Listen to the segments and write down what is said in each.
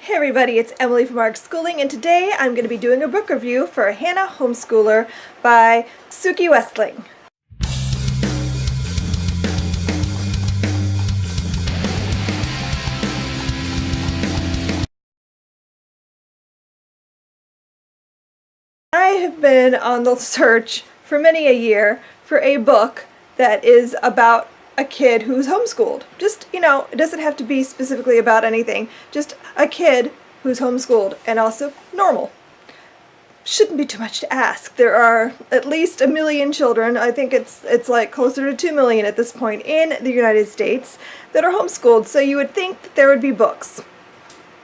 Hey everybody, it's Emily from Arc Schooling, and today I'm going to be doing a book review for Hanna Homeschooler by Suki Wessling. I have been on the search for many a year for a book that is about a kid who's homeschooled. Just, it doesn't have to be specifically about anything. Just a kid who's homeschooled and also normal. Shouldn't be too much to ask. There are at least 1 million children, I think it's like closer to 2 million at this point in the United States, that are homeschooled, so you would think that there would be books.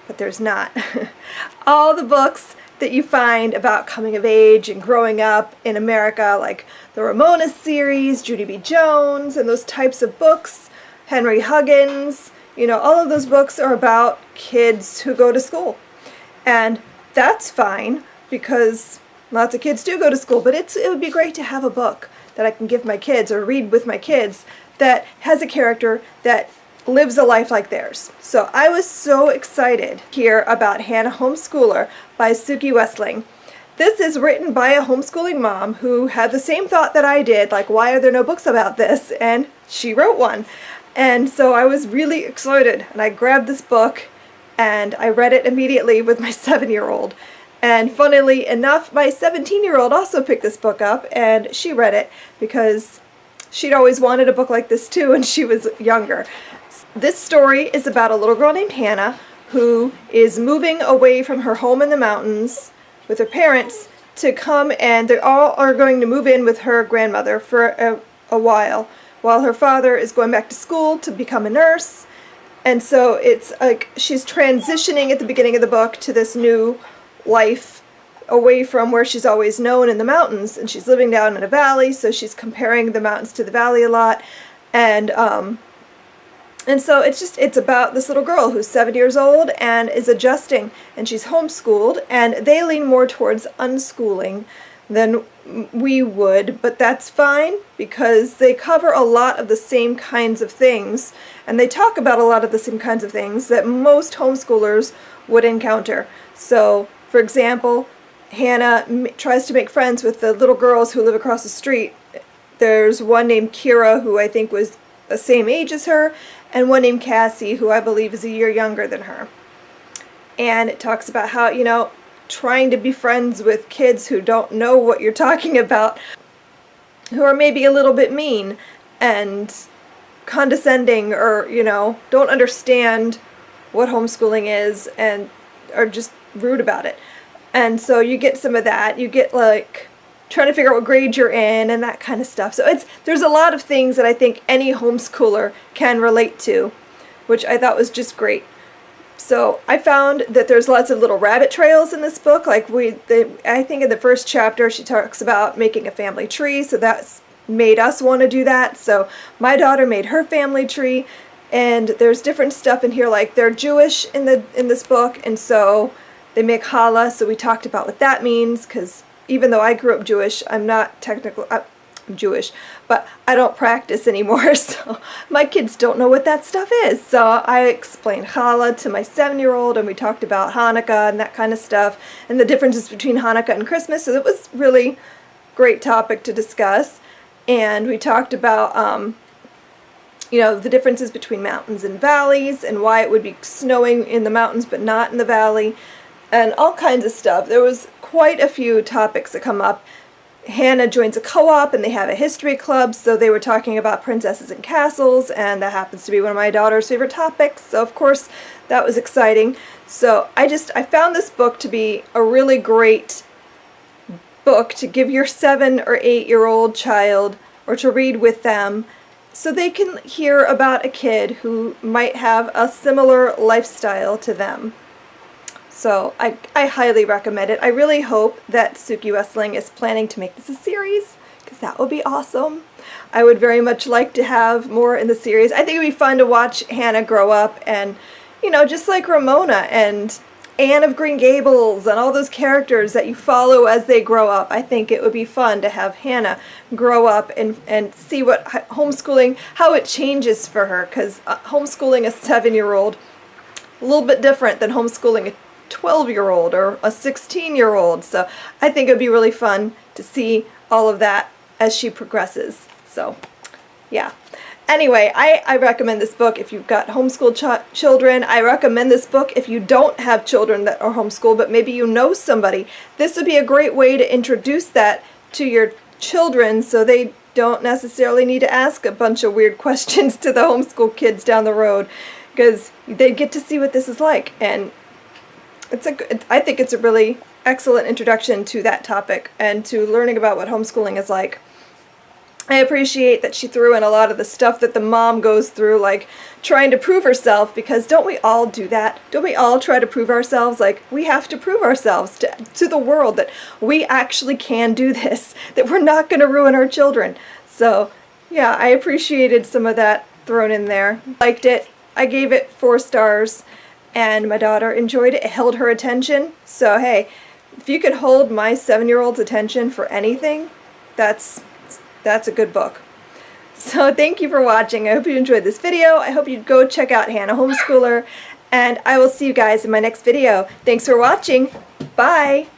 But there's not. All the books that you find about coming of age and growing up in America, like the Ramona series, Judy B. Jones, and those types of books, Henry Huggins, all of those books are about kids who go to school. And that's fine, because lots of kids do go to school, but it would be great to have a book that I can give my kids or read with my kids that has a character that lives a life like theirs. So I was so excited to hear about Hanna Homeschooler by Suki Wessling. This is written by a homeschooling mom who had the same thought that I did, like, why are there no books about this? And she wrote one. And so I was really excited, and I grabbed this book and I read it immediately with my 7-year-old. And funnily enough, my 17-year-old also picked this book up, and she read it because she'd always wanted a book like this too when she was younger. This story is about a little girl named Hanna who is moving away from her home in the mountains with her parents to come, and they all are going to move in with her grandmother for a while her father is going back to school to become a nurse. And so it's like she's transitioning at the beginning of the book to this new life away from where she's always known in the mountains, and she's living down in a valley, so she's comparing the mountains to the valley a lot. And so it's about this little girl who's 7 years old and is adjusting, and she's homeschooled, and they lean more towards unschooling than we would, but that's fine because they cover a lot of the same kinds of things, and they talk about a lot of the same kinds of things that most homeschoolers would encounter. So, for example, Hanna tries to make friends with the little girls who live across the street. There's one named Kira, who I think was the same age as her, and one named Cassie, who I believe is a year younger than her. And it talks about how, trying to be friends with kids who don't know what you're talking about, who are maybe a little bit mean and condescending, or, don't understand what homeschooling is and are just rude about it. And so you get some of that. You get, like, trying to figure out what grade you're in and that kind of stuff. So there's a lot of things that I think any homeschooler can relate to, which I thought was just great. So I found that there's lots of little rabbit trails in this book. Like I think in the first chapter she talks about making a family tree, so that's made us want to do that. So my daughter made her family tree, and there's different stuff in here, like they're Jewish in this book, and so they make challah. So we talked about what that means, because even though I grew up Jewish, I'm not technically, I'm Jewish, but I don't practice anymore, so my kids don't know what that stuff is. So I explained challah to my 7-year-old, and we talked about Hanukkah and that kind of stuff, and the differences between Hanukkah and Christmas, so it was really great topic to discuss. And we talked about, the differences between mountains and valleys, and why it would be snowing in the mountains but not in the valley, and all kinds of stuff. There was quite a few topics that come up. Hanna joins a co-op, and they have a history club, so they were talking about princesses and castles, and that happens to be one of my daughter's favorite topics, so of course that was exciting. So I found this book to be a really great book to give your 7 or 8-year-old child, or to read with them, so they can hear about a kid who might have a similar lifestyle to them. So I highly recommend it. I really hope that Suki Wessling is planning to make this a series, because that would be awesome. I would very much like to have more in the series. I think it would be fun to watch Hanna grow up, and, just like Ramona and Anne of Green Gables and all those characters that you follow as they grow up. I think it would be fun to have Hanna grow up and see what homeschooling, how it changes for her, because homeschooling a 7-year-old a little bit different than homeschooling a 12-year-old or a 16-year-old. So I think it would be really fun to see all of that as she progresses. So yeah. Anyway, I recommend this book if you've got homeschooled children. I recommend this book if you don't have children that are homeschooled, but maybe you know somebody. This would be a great way to introduce that to your children so they don't necessarily need to ask a bunch of weird questions to the homeschool kids down the road, because they get to see what this is like. And I think it's a really excellent introduction to that topic and to learning about what homeschooling is like. I appreciate that she threw in a lot of the stuff that the mom goes through, like trying to prove herself, because don't we all do that? Don't we all try to prove ourselves? Like, we have to prove ourselves to the world that we actually can do this, that we're not going to ruin our children. So, yeah, I appreciated some of that thrown in there. Liked it. I gave it 4 stars, and my daughter enjoyed it. It held her attention. So, hey, if you could hold my 7-year-old's attention for anything, that's a good book. So thank you for watching. I hope you enjoyed this video. I hope you'd go check out Hanna Homeschooler, and I will see you guys in my next video. Thanks for watching. Bye!